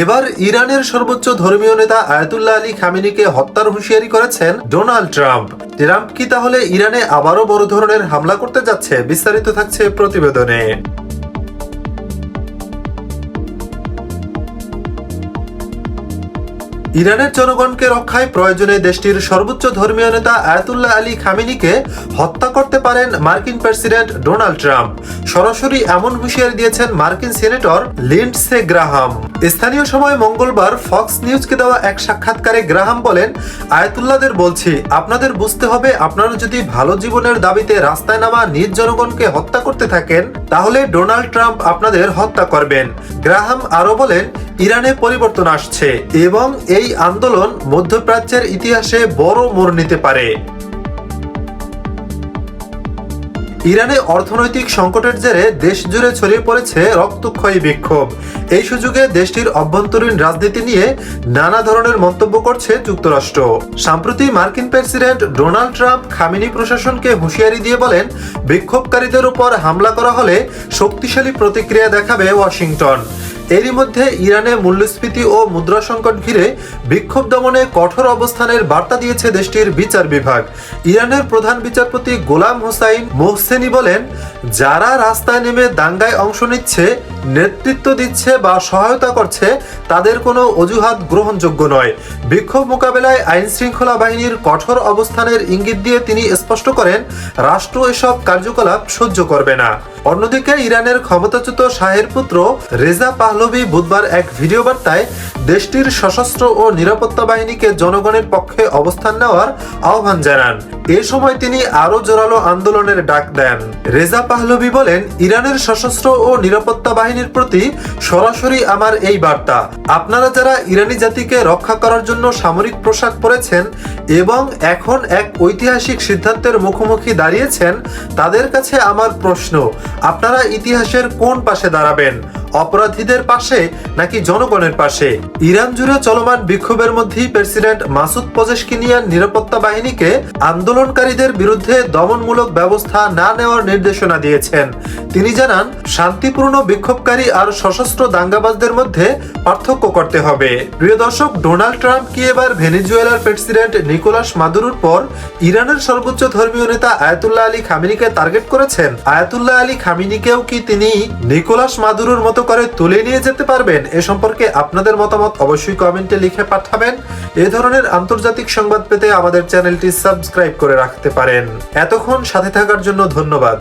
এবার ইরানের সর্বোচ্চ ধর্মীয় নেতা আয়াতুল্লাহ আলী খামেনিকে হত্যার হুঁশিয়ারি করেছেন ডোনাল্ড ট্রাম্প। ট্রাম্প কি তাহলে ইরানে আবারও বড় ধরনের হামলা করতে যাচ্ছে? বিস্তারিত থাকছে প্রতিবেদনে। ইরানের জনগণকে রক্ষায় প্রয়োজনে দেশটির সর্বোচ্চ ধর্মীয় নেতা আয়াতুল্লাহ আলী খামেনিকে হত্যা করতে পারেন মার্কিন প্রেসিডেন্ট ডোনাল্ড ট্রাম্প। সরাসরি এমন হুঁশিয়ারি দিয়েছেন মার্কিন সিনেটর লিন্ডসে গ্রাহাম। স্থানীয় সময় মঙ্গলবার ফক্স নিউজকে দেওয়া এক সাক্ষাৎকারে গ্রাহাম বলেন, আয়াতুল্লাহদের বলছি, আপনাদের বুঝতে হবে, আপনারা যদি ভালো জীবনের দাবিতে রাস্তায় নামা নিজ জনগণকে হত্যা করতে থাকেন তাহলে ডোনাল্ড ট্রাম্প আপনাদের হত্যা করবেন। গ্রাহাম আরো বলেন, ইরানে পরিবর্তন আসছে এবং এই আন্দোলন মধ্যপ্রাচ্যের ইতিহাসে বড় মোড় নিতে পারে। ইরানে অর্থনৈতিক সংকটের জেরে দেশ জুড়ে ছড়িয়ে পড়েছে রক্তক্ষয়ী বিক্ষোভ। এই সুযোগে দেশটির অভ্যন্তরীণ রাজনীতি নিয়ে নানা ধরনের মন্তব্য করছে যুক্তরাষ্ট্র। সম্প্রতি মার্কিন প্রেসিডেন্ট ডোনাল্ড ট্রাম্প খামেনি প্রশাসনকে হুঁশিয়ারি দিয়ে বলেন, বিক্ষোভকারীদের উপর হামলা করা হলে শক্তিশালী প্রতিক্রিয়া দেখাবে ওয়াশিংটন। এরই মধ্যে ইরানে মূল্যস্ফীতি ও মুদ্রা সংকট ঘিরে বিক্ষোভ দমনে কঠোর অবস্থানের বার্তা দিয়েছে দেশটির বিচার বিভাগ। ইরানের প্রধান বিচারপতি গোলাম হোসাইন মোহসেনি বলেন, যারা রাস্তায় নেমে দাঙ্গায় অংশ নিচ্ছে, নেতৃত্ব দিচ্ছে বা সহায়তা করছে তাদের কোনো অজুহাত গ্রহণযোগ্য নয়। বিক্ষোভ মোকাবেলায় আইন শৃঙ্খলা বাহিনীর কঠোর অবস্থানের ইঙ্গিত দিয়ে তিনি স্পষ্ট করেন, রাষ্ট্র এসব কার্যকলাপ সহ্য করবে না। অন্যদিকে ইরানের ক্ষমতাচ্যুত শাহের পুত্র রেজা পাহলভি বুধবার এক ভিডিও বার্তায় দেশটির সশস্ত্র ও নিরাপত্তা বাহিনীকে জনগণের পক্ষে অবস্থান নেওয়ার আহ্বান জানান। এ সময় তিনি আরো জোরালো আন্দোলনের ডাক দেন। রেজা পাহলভি বলেন, ইরানের সশস্ত্র ও নিরাপত্তা বাহিনীর প্রতি সরাসরি আমার এই বার্তা, আপনারা যারা ইরানি জাতিকে রক্ষা করার জন্য সামরিক পোশাক পরেছেন এবং এখন এক ঐতিহাসিক সিদ্ধান্তের মুখোমুখি দাঁড়িয়েছেন, তাদের কাছে আমার প্রশ্ন, আপনারা ইতিহাসের কোন পাশে দাঁড়াবেন? অপরাধীদের পাশে নাকি জনগণের পাশে? ইরান জুড়ে চলমান বিক্ষোভের মধ্যেই প্রেসিডেন্ট মাসুদ পেজেশকিয়ান নিরাপত্তা বাহিনীকে আন্দোলনকারীদের বিরুদ্ধে দমনমূলক ব্যবস্থা না নেওয়ার নির্দেশনা দিয়েছেন। তিনি জানান, শান্তিপূর্ণ বিক্ষোভকারী আর সশস্ত্র দাঙ্গাবাজদের মধ্যে পার্থক্য করতে হবে। প্রিয় দর্শক, ডোনাল্ড ট্রাম্প কি এবার ভেনেজুয়েলার প্রেসিডেন্ট নিকোলাস মাদুরোর পর ইরানের সর্বোচ্চ ধর্মীয় নেতা আয়াতুল্লাহ আলী খামেনিকে টার্গেট করেছেন? আয়াতুল্লাহ আলী খামেনিকেও কি তিনি নিকোলাস মাদুরোর মতো করে তুলে নিয়ে যেতে পারবেন? এ সম্পর্কে আপনাদের মতামত অবশ্যই কমেন্টে লিখে পাঠাবেন। এ ধরনের আন্তর্জাতিক সংবাদ পেতে আমাদের চ্যানেলটি সাবস্ক্রাইব করে রাখতে পারেন। এতক্ষণ সাথে থাকার জন্য ধন্যবাদ।